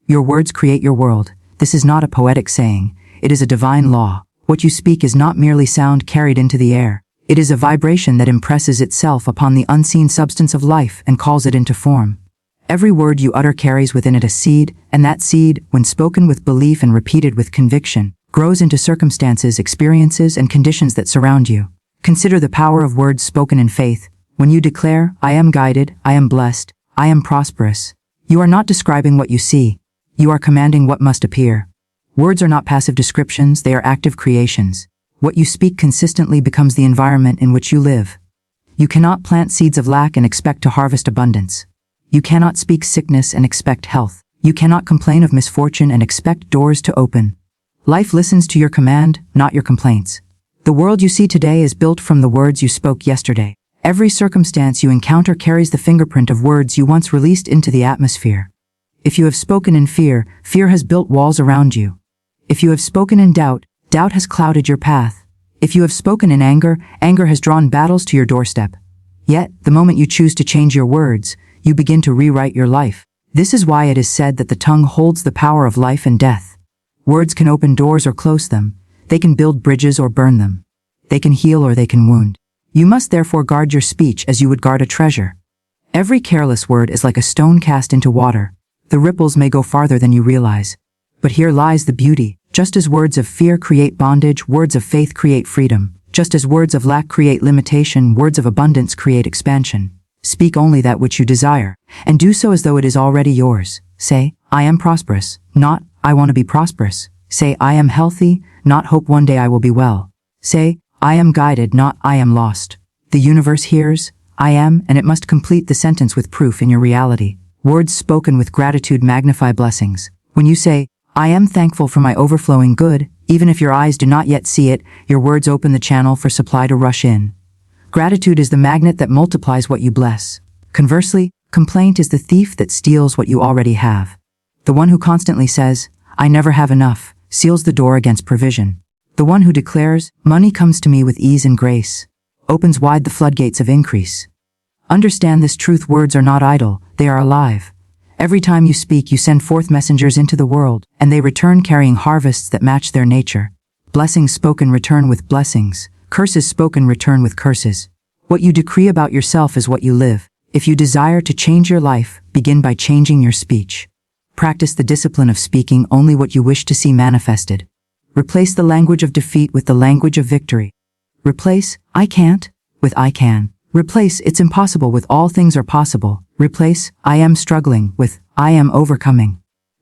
Your words create your world. This is not a poetic saying. It is a divine law. What you speak is not merely sound carried into the air. It is a vibration that impresses itself upon the unseen substance of life and calls it into form. Every word you utter carries within it a seed, and that seed, when spoken with belief and repeated with conviction, grows into circumstances, experiences, and conditions that surround you. Consider the power of words spoken in faith. When you declare, "I am guided, I am blessed, I am prosperous," you are not describing what you see. You are commanding what must appear. Words are not passive descriptions, they are active creations. What you speak consistently becomes the environment in which you live. You cannot plant seeds of lack and expect to harvest abundance. You cannot speak sickness and expect health. You cannot complain of misfortune and expect doors to open. Life listens to your command, not your complaints. The world you see today is built from the words you spoke yesterday. Every circumstance you encounter carries the fingerprint of words you once released into the atmosphere. If you have spoken in fear, fear has built walls around you. If you have spoken in doubt, doubt has clouded your path. If you have spoken in anger, anger has drawn battles to your doorstep. Yet, the moment you choose to change your words, you begin to rewrite your life. This is why it is said that the tongue holds the power of life and death. Words can open doors or close them. They can build bridges or burn them. They can heal or they can wound. You must therefore guard your speech as you would guard a treasure. Every careless word is like a stone cast into water. The ripples may go farther than you realize. But here lies the beauty. Just as words of fear create bondage, words of faith create freedom. Just as words of lack create limitation, words of abundance create expansion. Speak only that which you desire, and do so as though it is already yours. Say, "I am prosperous," not, "I want to be prosperous." Say, "I am healthy," not, "Hope one day I will be well." Say, "I am guided," not, "I am lost." The universe hears, "I am," and it must complete the sentence with proof in your reality. Words spoken with gratitude magnify blessings. When you say, "I am thankful for my overflowing good," even if your eyes do not yet see it, your words open the channel for supply to rush in. Gratitude is the magnet that multiplies what you bless. Conversely, complaint is the thief that steals what you already have. The one who constantly says, "I never have enough," seals the door against provision. The one who declares, "Money comes to me with ease and grace," opens wide the floodgates of increase. Understand this truth: words are not idle, they are alive. Every time you speak, you send forth messengers into the world, and they return carrying harvests that match their nature. Blessings spoken return with blessings. Curses spoken return with curses. What you decree about yourself is what you live. If you desire to change your life, begin by changing your speech. Practice the discipline of speaking only what you wish to see manifested. Replace the language of defeat with the language of victory. Replace, "I can't," with "I can." Replace, "It's impossible," with "All things are possible." Replace, "I am struggling," with "I am overcoming."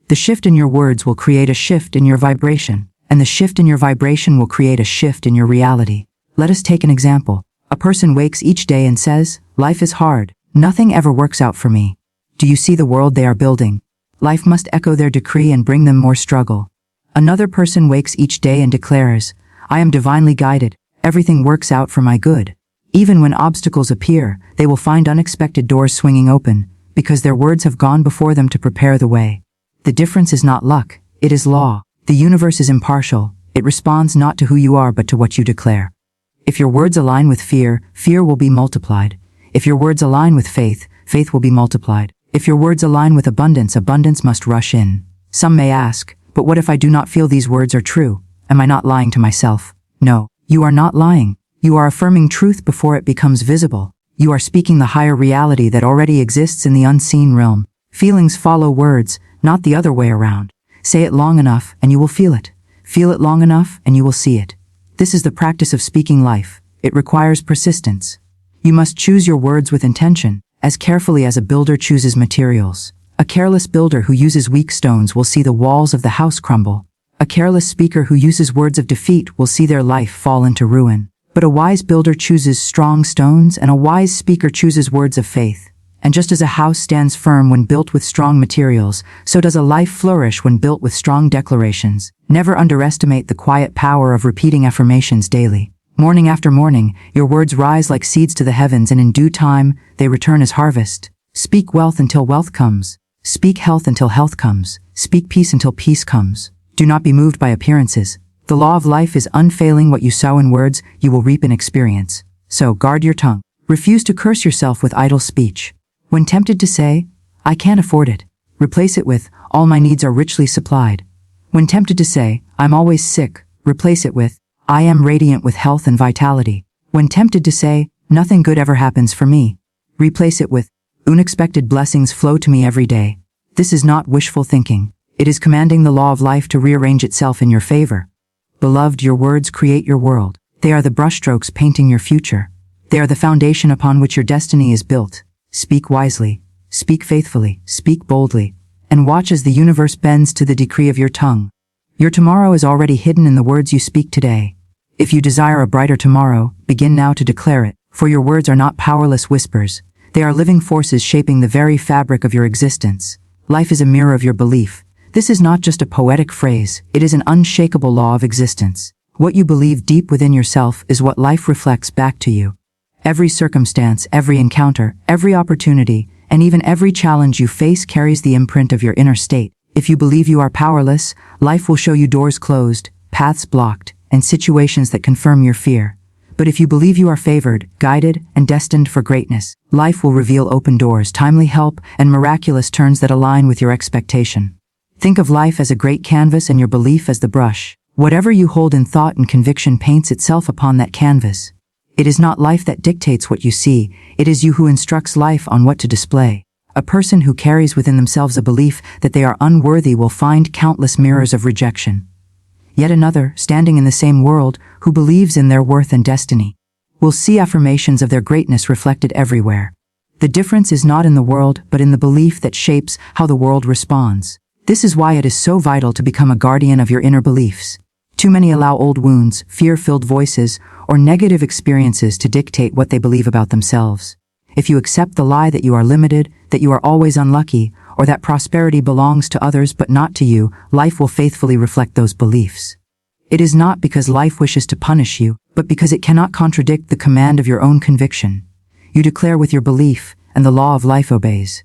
The shift in your words will create a shift in your vibration, and the shift in your vibration will create a shift in your reality. Let us take an example. A person wakes each day and says, "Life is hard. Nothing ever works out for me." Do you see the world they are building? Life must echo their decree and bring them more struggle. Another person wakes each day and declares, "I am divinely guided. Everything works out for my good." Even when obstacles appear, they will find unexpected doors swinging open, because their words have gone before them to prepare the way. The difference is not luck, it is law. The universe is impartial. It responds not to who you are but to what you declare. If your words align with fear, fear will be multiplied. If your words align with faith, faith will be multiplied. If your words align with abundance, abundance must rush in. Some may ask, "But what if I do not feel these words are true? Am I not lying to myself?" No, you are not lying. You are affirming truth before it becomes visible. You are speaking the higher reality that already exists in the unseen realm. Feelings follow words, not the other way around. Say it long enough and you will feel it. Feel it long enough and you will see it. This is the practice of speaking life. It requires persistence. You must choose your words with intention, as carefully as a builder chooses materials. A careless builder who uses weak stones will see the walls of the house crumble. A careless speaker who uses words of defeat will see their life fall into ruin. But a wise builder chooses strong stones, and a wise speaker chooses words of faith. And just as a house stands firm when built with strong materials, so does a life flourish when built with strong declarations. Never underestimate the quiet power of repeating affirmations daily. Morning after morning, your words rise like seeds to the heavens, and in due time, they return as harvest. Speak wealth until wealth comes. Speak health until health comes. Speak peace until peace comes. Do not be moved by appearances. The law of life is unfailing. What you sow in words, you will reap in experience. So guard your tongue. Refuse to curse yourself with idle speech. When tempted to say, "I can't afford it," Replace it with, all my needs are richly supplied. When tempted to say, I'm always sick, replace it with, I am radiant with health and vitality. When tempted to say, nothing good ever happens for me, replace it with, unexpected blessings flow to me every day. This is not wishful thinking. It is commanding the law of life to rearrange itself in your favor. Beloved, your words create your world. They are the brushstrokes painting your future. They are the foundation upon which your destiny is built. Speak wisely, speak faithfully, speak boldly, and watch as the universe bends to the decree of your tongue. Your tomorrow is already hidden in the words you speak today. If you desire a brighter tomorrow, begin now to declare it, for your words are not powerless whispers. They are living forces shaping the very fabric of your existence. Life is a mirror of your belief. This is not just a poetic phrase, it is an unshakable law of existence. What you believe deep within yourself is what life reflects back to you. Every circumstance, every encounter, every opportunity, and even every challenge you face carries the imprint of your inner state. If you believe you are powerless, life will show you doors closed, paths blocked, and situations that confirm your fear. But if you believe you are favored, guided, and destined for greatness, life will reveal open doors, timely help, and miraculous turns that align with your expectation. Think of life as a great canvas and your belief as the brush. Whatever you hold in thought and conviction paints itself upon that canvas. It is not life that dictates what you see, it is you who instructs life on what to display. A person who carries within themselves a belief that they are unworthy will find countless mirrors of rejection. Yet another, standing in the same world, who believes in their worth and destiny, will see affirmations of their greatness reflected everywhere. The difference is not in the world, but in the belief that shapes how the world responds. This is why it is so vital to become a guardian of your inner beliefs. Too many allow old wounds, fear-filled voices, or negative experiences to dictate what they believe about themselves. If you accept the lie that you are limited, that you are always unlucky, or that prosperity belongs to others but not to you, life will faithfully reflect those beliefs. It is not because life wishes to punish you, but because it cannot contradict the command of your own conviction. You declare with your belief, and the law of life obeys.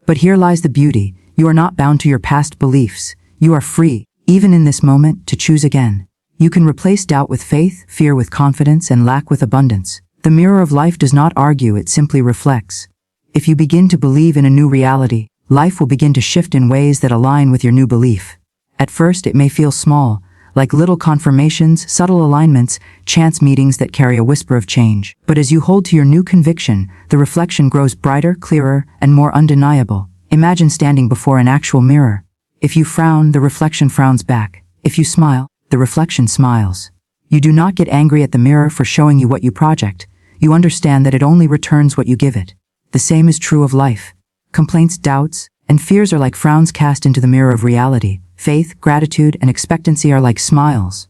But here lies the beauty. You are not bound to your past beliefs. You are free, even in this moment, to choose again. You can replace doubt with faith, fear with confidence, and lack with abundance. The mirror of life does not argue, it simply reflects. If you begin to believe in a new reality, life will begin to shift in ways that align with your new belief. At first, it may feel small, like little confirmations, subtle alignments, chance meetings that carry a whisper of change. But as you hold to your new conviction, the reflection grows brighter, clearer, and more undeniable. Imagine standing before an actual mirror. If you frown, the reflection frowns back. If you smile, the reflection smiles. You do not get angry at the mirror for showing you what you project. You understand that it only returns what you give it. The same is true of life. Complaints, doubts, and fears are like frowns cast into the mirror of reality. Faith, gratitude, and expectancy are like smiles.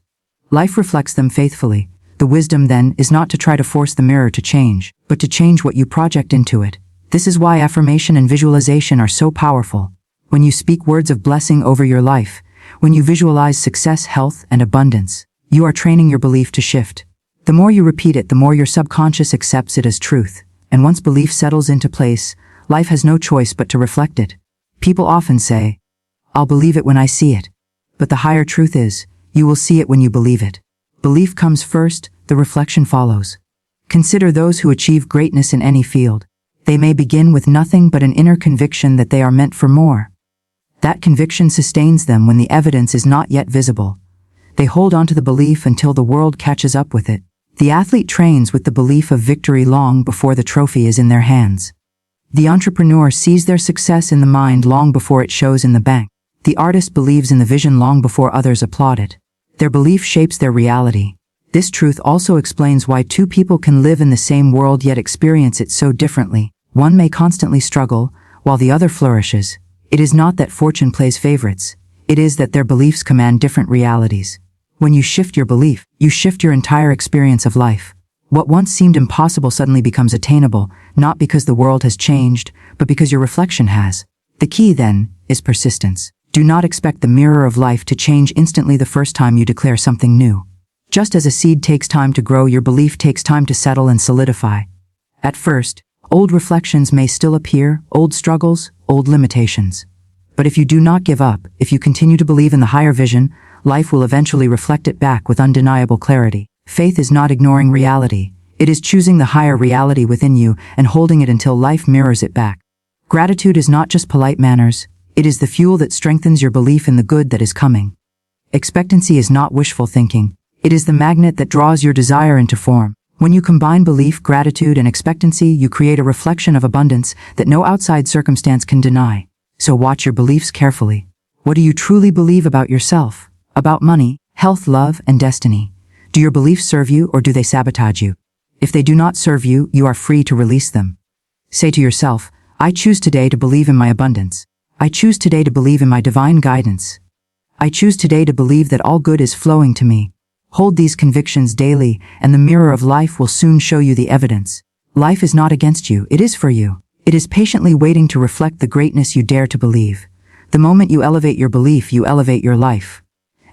Life reflects them faithfully. The wisdom, then, is not to try to force the mirror to change, but to change what you project into it. This is why affirmation and visualization are so powerful. When you speak words of blessing over your life, when you visualize success, health, and abundance, you are training your belief to shift. The more you repeat it, the more your subconscious accepts it as truth. And once belief settles into place, life has no choice but to reflect it. People often say, I'll believe it when I see it. But the higher truth is, you will see it when you believe it. Belief comes first, the reflection follows. Consider those who achieve greatness in any field. They may begin with nothing but an inner conviction that they are meant for more. That conviction sustains them when the evidence is not yet visible. They hold on to the belief until the world catches up with it. The athlete trains with the belief of victory long before the trophy is in their hands. The entrepreneur sees their success in the mind long before it shows in the bank. The artist believes in the vision long before others applaud it. Their belief shapes their reality. This truth also explains why two people can live in the same world yet experience it so differently. One may constantly struggle, while the other flourishes. It is not that fortune plays favorites. It is that their beliefs command different realities. When you shift your belief, you shift your entire experience of life. What once seemed impossible suddenly becomes attainable, not because the world has changed, but because your reflection has. The key, then, is persistence. Do not expect the mirror of life to change instantly the first time you declare something new. Just as a seed takes time to grow, your belief takes time to settle and solidify. At first, old reflections may still appear, old struggles, old limitations. But if you do not give up, if you continue to believe in the higher vision, life will eventually reflect it back with undeniable clarity. Faith is not ignoring reality. It is choosing the higher reality within you and holding it until life mirrors it back. Gratitude is not just polite manners. It is the fuel that strengthens your belief in the good that is coming. Expectancy is not wishful thinking. It is the magnet that draws your desire into form. When you combine belief, gratitude, and expectancy, you create a reflection of abundance that no outside circumstance can deny. So watch your beliefs carefully. What do you truly believe about yourself? About money, health, love, and destiny? Do your beliefs serve you or do they sabotage you? If they do not serve you, you are free to release them. Say to yourself, I choose today to believe in my abundance. I choose today to believe in my divine guidance. I choose today to believe that all good is flowing to me. Hold these convictions daily, and the mirror of life will soon show you the evidence. Life is not against you, it is for you. It is patiently waiting to reflect the greatness you dare to believe. The moment you elevate your belief, you elevate your life.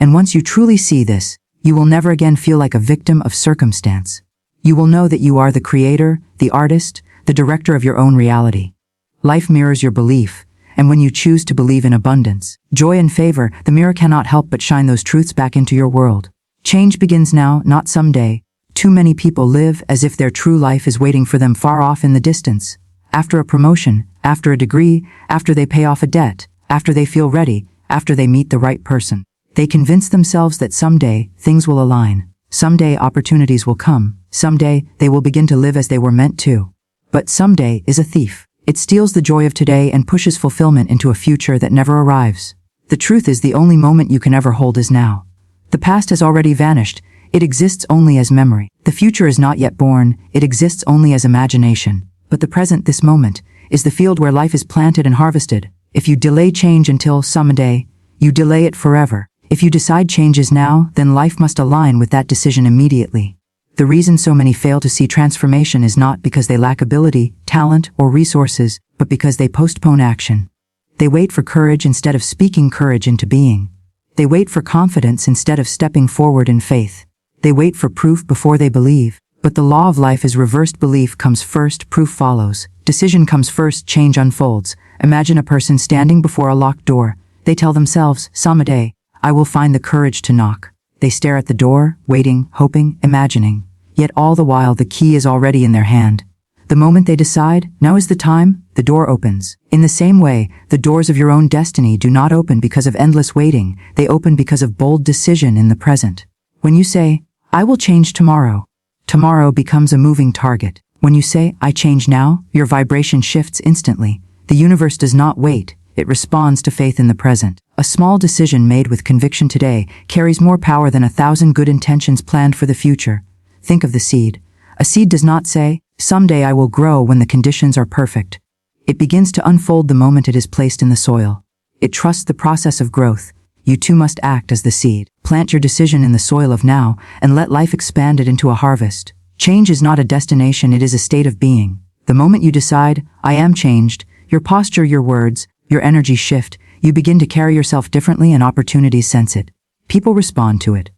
And once you truly see this, you will never again feel like a victim of circumstance. You will know that you are the creator, the artist, the director of your own reality. Life mirrors your belief, and when you choose to believe in abundance, joy, and favor, the mirror cannot help but shine those truths back into your world. Change begins now, not someday. Too many people live as if their true life is waiting for them far off in the distance. After a promotion, after a degree, after they pay off a debt, after they feel ready, after they meet the right person. They convince themselves that someday things will align. Someday opportunities will come. Someday they will begin to live as they were meant to. But someday is a thief. It steals the joy of today and pushes fulfillment into a future that never arrives. The truth is the only moment you can ever hold is now. The past has already vanished. It exists only as memory. The future is not yet born. It exists only as imagination. But the present, this moment, is the field where life is planted and harvested. If you delay change until someday, you delay it forever. If you decide change is now, then life must align with that decision immediately. The reason so many fail to see transformation is not because they lack ability, talent, or resources, but because they postpone action. They wait for courage instead of speaking courage into being. They wait for confidence instead of stepping forward in faith. They wait for proof before they believe. But the law of life is reversed. Belief comes first, proof follows. Decision comes first, change unfolds. Imagine a person standing before a locked door. They tell themselves, someday, I will find the courage to knock. They stare at the door, waiting, hoping, imagining. Yet all the while the key is already in their hand. The moment they decide, now is the time, the door opens. In the same way, the doors of your own destiny do not open because of endless waiting. They open because of bold decision in the present. When you say, I will change tomorrow, tomorrow becomes a moving target. When you say, I change now, your vibration shifts instantly. The universe does not wait. It responds to faith in the present. A small decision made with conviction today carries more power than 1,000 good intentions planned for the future. Think of the seed. A seed does not say, someday I will grow when the conditions are perfect. It begins to unfold the moment it is placed in the soil. It trusts the process of growth. You too must act as the seed. Plant your decision in the soil of now and let life expand it into a harvest. Change is not a destination, it is a state of being. The moment you decide, I am changed, your posture, your words, your energy shift, you begin to carry yourself differently and opportunities sense it. People respond to it.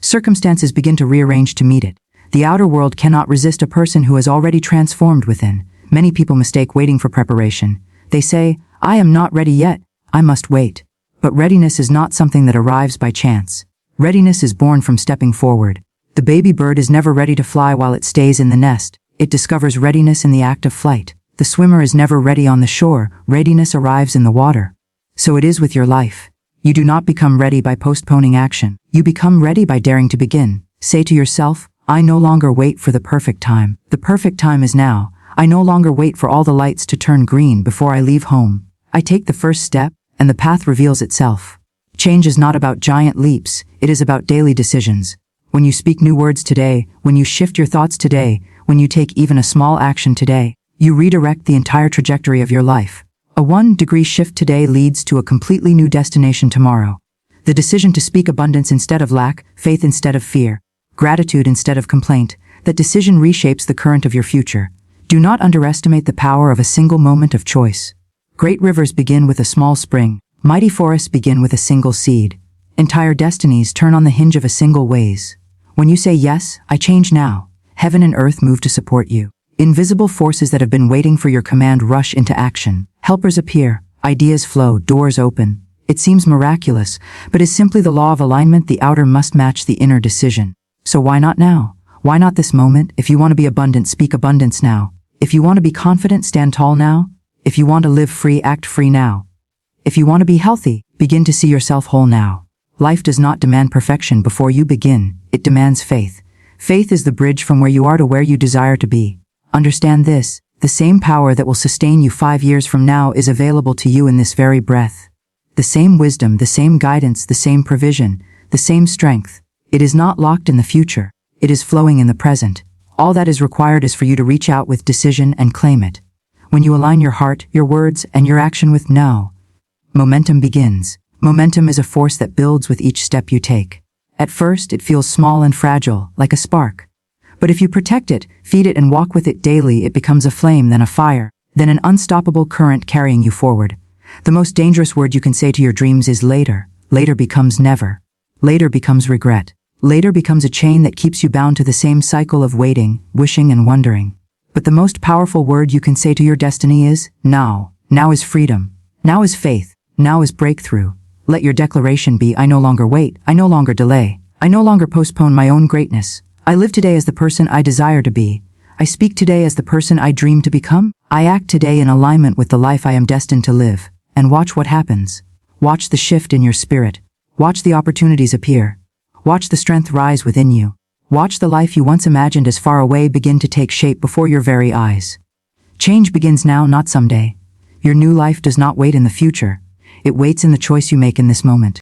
Circumstances begin to rearrange to meet it. The outer world cannot resist a person who has already transformed within. Many people mistake waiting for preparation. They say, I am not ready yet, I must wait. But readiness is not something that arrives by chance. Readiness is born from stepping forward. The baby bird is never ready to fly while it stays in the nest. It discovers readiness in the act of flight. The swimmer is never ready on the shore. Readiness arrives in the water. So it is with your life. You do not become ready by postponing action. You become ready by daring to begin. Say to yourself, I no longer wait for the perfect time. The perfect time is now. I no longer wait for all the lights to turn green before I leave home. I take the first step, and the path reveals itself. Change is not about giant leaps, it is about daily decisions. When you speak new words today, when you shift your thoughts today, when you take even a small action today, you redirect the entire trajectory of your life. A 1-degree shift today leads to a completely new destination tomorrow. The decision to speak abundance instead of lack, faith instead of fear, gratitude instead of complaint, that decision reshapes the current of your future. Do not underestimate the power of a single moment of choice. Great rivers begin with a small spring. Mighty forests begin with a single seed. Entire destinies turn on the hinge of a single ways. When you say yes, I change now, heaven and earth move to support you. Invisible forces that have been waiting for your command rush into action. Helpers appear, ideas flow, doors open. It seems miraculous, but is simply the law of alignment. The outer must match the inner decision. So why not now? Why not this moment? If you want to be abundant, speak abundance now. If you want to be confident, stand tall now. If you want to live free, act free now. If you want to be healthy, begin to see yourself whole now. Life does not demand perfection before you begin, it demands faith. Faith is the bridge from where you are to where you desire to be. Understand this, the same power that will sustain you 5 years from now is available to you in this very breath. The same wisdom, the same guidance, the same provision, the same strength. It is not locked in the future, it is flowing in the present. All that is required is for you to reach out with decision and claim it. When you align your heart, your words, and your action with now, momentum begins. Momentum is a force that builds with each step you take. At first, it feels small and fragile, like a spark. But if you protect it, feed it, and walk with it daily, it becomes a flame, then a fire, then an unstoppable current carrying you forward. The most dangerous word you can say to your dreams is later. Later becomes never. Later becomes regret. Later becomes a chain that keeps you bound to the same cycle of waiting, wishing, and wondering. But the most powerful word you can say to your destiny is now. Now is freedom. Now is faith. Now is breakthrough. Let your declaration be, I no longer wait, I no longer delay, I no longer postpone my own greatness. I live today as the person I desire to be. I speak today as the person I dream to become. I act today in alignment with the life I am destined to live. And watch what happens. Watch the shift in your spirit. Watch the opportunities appear. Watch the strength rise within you. Watch the life you once imagined as far away begin to take shape before your very eyes. Change begins now, not someday. Your new life does not wait in the future. It waits in the choice you make in this moment.